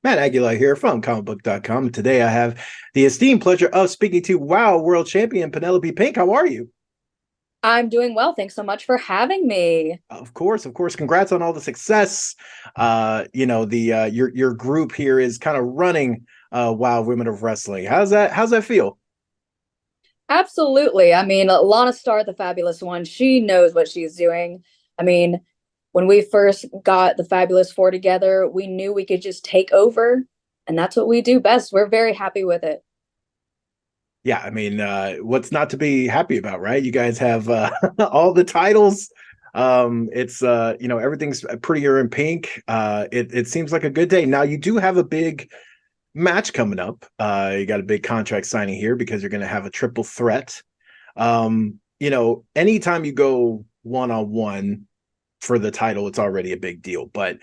Matt Aguilar here from ComicBook.com. Today I have the esteemed pleasure of speaking to WOW World Champion Penelope Pink. How are you? I'm doing well. Thanks so much for having me. Of course. Congrats on all the success. Your group here is kind of running WOW Women of Wrestling. How's that feel? Absolutely. I mean, Lana Starr, the fabulous one, she knows what she's doing. I mean, when we first got the Fabulous Four together, we knew we could just take over, and that's what we do best. We're very happy with it. Yeah, I mean, what's not to be happy about, right? You guys have all the titles. It's everything's prettier in pink. It seems like a good day. Now you do have a big match coming up. You got a big contract signing here because you're going to have a triple threat. Anytime you go one on one for the title, it's already a big deal. But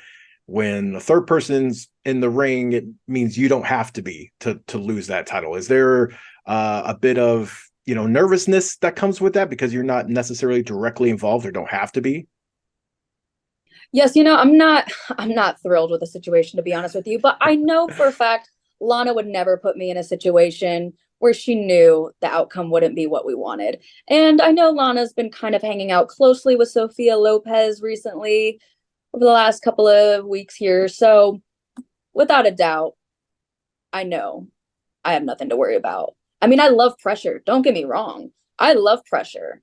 when the third person's in the ring, it means you don't have to be to lose that title. Is there a bit of nervousness that comes with that because you're not necessarily directly involved or don't have to be? Yes, I'm not thrilled with the situation, to be honest with you, but I know for a fact Lana would never put me in a situation where she knew the outcome wouldn't be what we wanted. And I know Lana's been kind of hanging out closely with Sophia Lopez recently over the last couple of weeks here. So without a doubt, I know I have nothing to worry about. I mean, I love pressure. Don't get me wrong. I love pressure.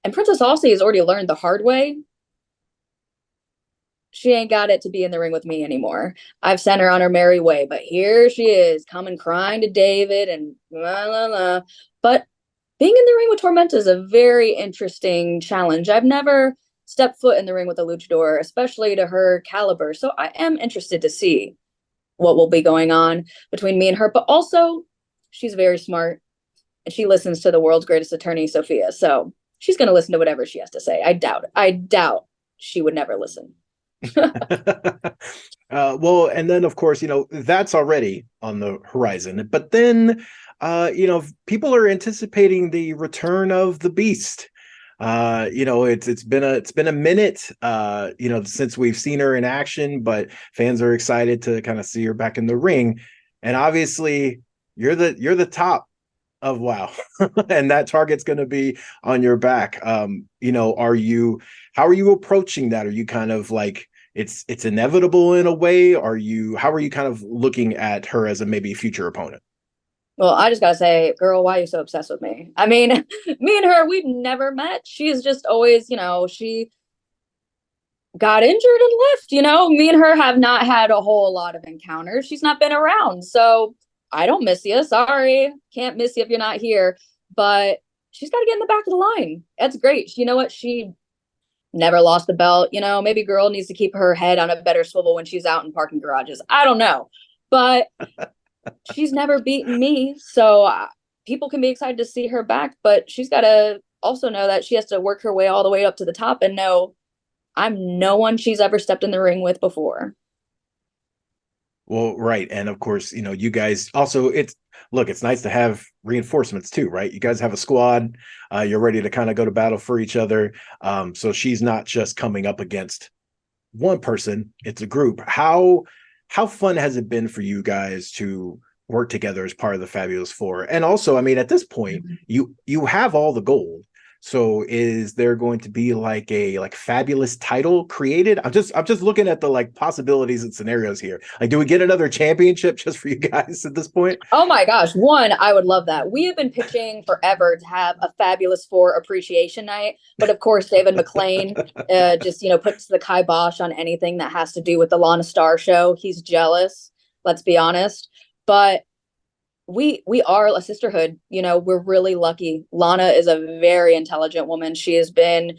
And Princess Aussie has already learned the hard way. She ain't got it to be in the ring with me anymore. I've sent her on her merry way, but here she is coming crying to David and la la la. But being in the ring with Tormenta is a very interesting challenge. I've never stepped foot in the ring with a luchador, especially to her caliber. So I am interested to see what will be going on between me and her. But also, she's very smart and she listens to the world's greatest attorney, Sophia. So she's going to listen to whatever she has to say. I doubt it. I doubt she would never listen. Well, and then of course, that's already on the horizon. But then, people are anticipating the return of the Beast. It's been a minute, since we've seen her in action, but fans are excited to kind of see her back in the ring. And obviously, you're the top of WoW, and that target's going to be on your back. How are you approaching that? Are you kind of like it's inevitable in a way? How are you kind of looking at her as a maybe future opponent? Well, I just gotta say, girl, why are you so obsessed with me? I mean, me and her, we've never met. She's just always, she got injured and left. Me and her have not had a whole lot of encounters. She's not been around. So I don't miss you. Sorry. Can't miss you if you're not here. But she's got to get in the back of the line. That's great. You know what? She never lost the belt. Maybe girl needs to keep her head on a better swivel when she's out in parking garages. I don't know. But she's never beaten me. So people can be excited to see her back. But she's got to also know that she has to work her way all the way up to the top and know I'm no one she's ever stepped in the ring with before. Well, right. And of course, you guys also it's nice to have reinforcements too, right? You guys have a squad. You're ready to kind of go to battle for each other. So she's not just coming up against one person, it's a group. How fun has it been for you guys to work together as part of the Fabulous Four? And also, I mean, at this point, you have all the gold. So is there going to be like a fabulous title created? I'm just looking at the possibilities and scenarios here. Like, do we get another championship just for you guys at this point? Oh my gosh. One, I would love that. We have been pitching forever to have a Fabulous Four appreciation night. But of course, David McLean just, puts the kibosh on anything that has to do with the Lana Star show. He's jealous, let's be honest. But we are a sisterhood. We're really lucky. Lana is a very intelligent woman. She has been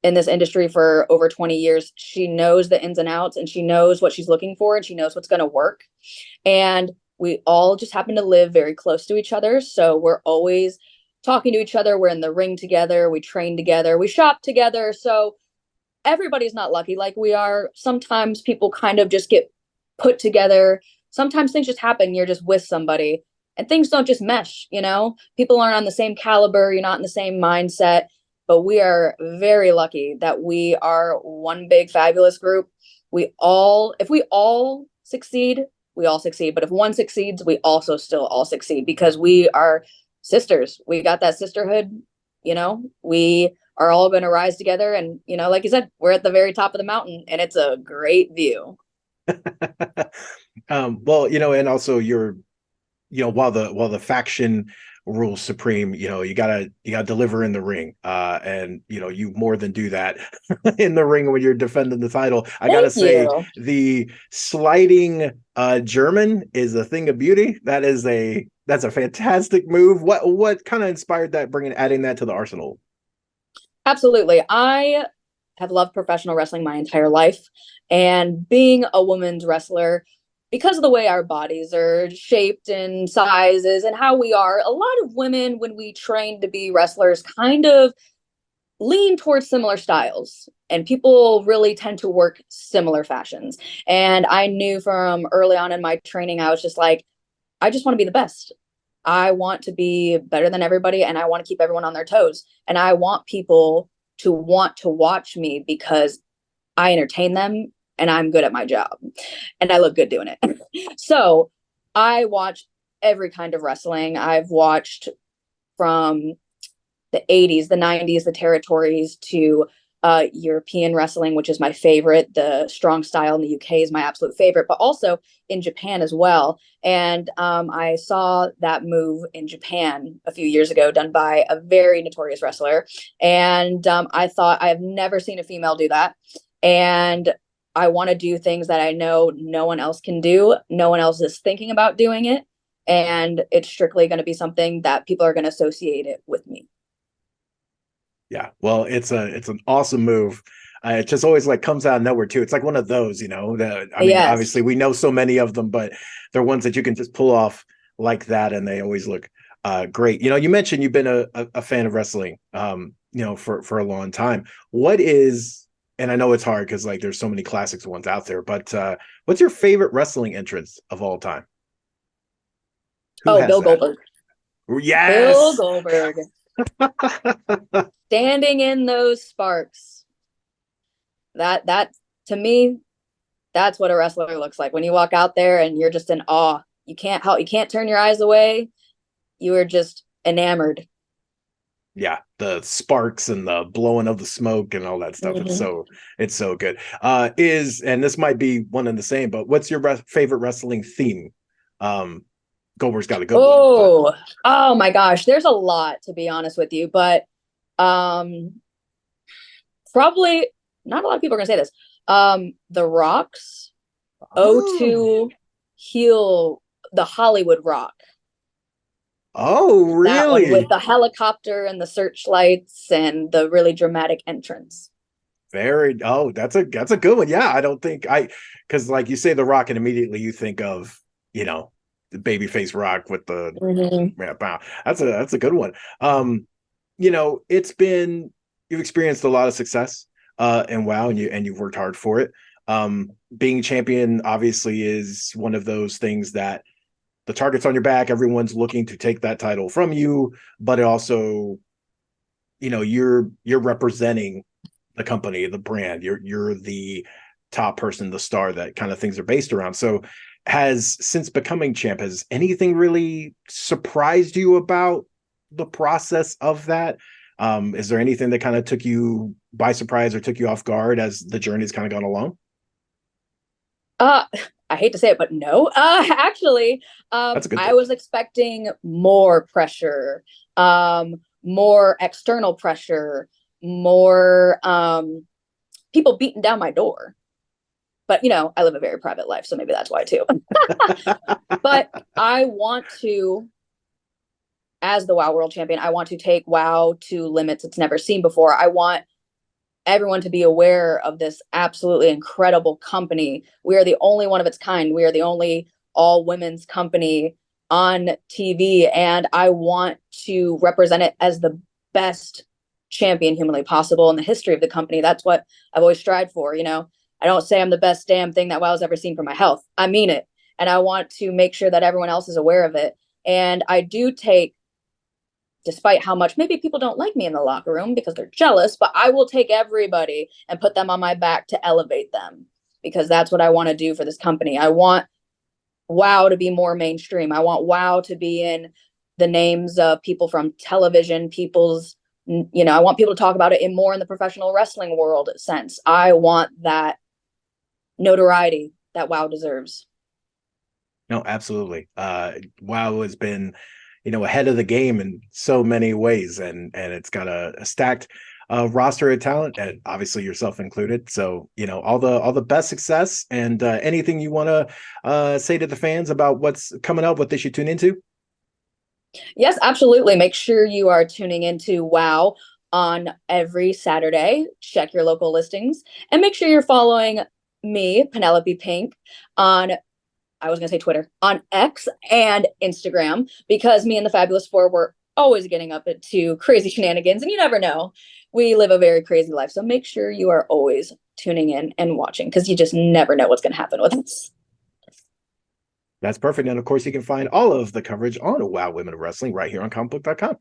in this industry for over 20 years. She knows the ins and outs and she knows what she's looking for and she knows what's going to work. And we all just happen to live very close to each other. So we're always talking to each other. We're in the ring together. We train together. We shop together. So everybody's not lucky like we are. Sometimes people kind of just get put together. Sometimes things just happen. You're just with somebody and things don't just mesh. People aren't on the same caliber. You're not in the same mindset. But we are very lucky that we are one big fabulous group. If we all succeed, we all succeed. But if one succeeds, we also still all succeed because we are sisters. We got that sisterhood, we are all going to rise together. And, like you said, we're at the very top of the mountain and it's a great view. Well, and also while the faction rules supreme, you gotta deliver in the ring. And you more than do that in the ring when you're defending the title. I gotta Thank say, you. the sliding German is a thing of beauty. That's a fantastic move. What kind of inspired that, adding that to the arsenal? Absolutely. I have loved professional wrestling my entire life. And being a women's wrestler, because of the way our bodies are shaped and sizes and how we are, a lot of women, when we train to be wrestlers, kind of lean towards similar styles. And people really tend to work similar fashions. And I knew from early on in my training, I was just like, I just want to be the best. I want to be better than everybody and I want to keep everyone on their toes. And I want people to want to watch me because I entertain them and I'm good at my job and I look good doing it. So I watch every kind of wrestling. I've watched from the 80s, the 90s, the territories to European wrestling, which is my favorite. The strong style in the UK is my absolute favorite, but also in Japan as well. And I saw that move in Japan a few years ago done by a very notorious wrestler. And I thought, I have never seen a female do that. And I want to do things that I know no one else can do. No one else is thinking about doing it. And it's strictly going to be something that people are going to associate it with me. Yeah, well, it's an awesome move. It just always comes out of nowhere too. It's like one of those, that I mean, Yes. obviously we know so many of them, but they're ones that you can just pull off like that, and they always look great. You mentioned you've been a fan of wrestling, for a long time. What is, and I know it's hard because there's so many classics ones out there, but what's your favorite wrestling entrance of all time? Who has Bill that? Goldberg. Bill Yes. Goldberg. Standing in those sparks. That to me, that's what a wrestler looks like. When you walk out there and you're just in awe. You can't turn your eyes away. You are just enamored. Yeah, the sparks and the blowing of the smoke and all that stuff. Mm-hmm. It's so good. And this might be one and the same, but what's your favorite wrestling theme? Goldberg's got a good one, but Oh my gosh, there's a lot, to be honest with you, but probably not a lot of people are gonna say this. The Rock's O2 heel, the Hollywood Rock. Oh, That one with really? the helicopter and the searchlights and the really dramatic entrance. That's a good one. Yeah, I don't think because you say the Rock and immediately you think of, the babyface Rock with the Mm-hmm. yeah, wow. That's a good one. You've experienced a lot of success in WoW, and you've worked hard for it. Being champion obviously is one of those things that the target's on your back. Everyone's looking to take that title from you, but it also, you're representing the company, the brand. You're the top person, the star that kind of things are based around. So since becoming champ, has anything really surprised you about the process of that? Is there anything that kind of took you by surprise or took you off guard as the journey's kind of gone along? I hate to say it, but no. Actually, That's a good I thing. was expecting more pressure, more external pressure, more people beating down my door. But I live a very private life, so maybe that's why too. But I want to, as the WoW World Champion, I want to take WoW to limits it's never seen before. I want everyone to be aware of this absolutely incredible company. We are the only one of its kind. We are the only all women's company on TV. And I want to represent it as the best champion humanly possible in the history of the company. That's what I've always strived for. I don't say I'm the best damn thing that WoW's ever seen for my health. I mean it. And I want to make sure that everyone else is aware of it. And I do take, despite how much maybe people don't like me in the locker room because they're jealous, but I will take everybody and put them on my back to elevate them because that's what I want to do for this company. I want WOW to be more mainstream. I want WOW to be in the names of people from television, I want people to talk about it in more in the professional wrestling world sense. I want that notoriety that WOW deserves. No, absolutely. WoW has been, ahead of the game in so many ways, and it's got a stacked roster of talent, and obviously yourself included. So, all the best success, and anything you want to say to the fans about what's coming up, what they should tune into. Yes, absolutely. Make sure you are tuning into WOW on every Saturday. Check your local listings and make sure you're following me, Penelope Pink, on I was going to say Twitter, on X and Instagram, because me and the Fabulous Four were always getting up into crazy shenanigans, and you never know. We live a very crazy life. So make sure you are always tuning in and watching, because you just never know what's going to happen with us. That's perfect. And of course, you can find all of the coverage on WoW Women of Wrestling right here on comicbook.com.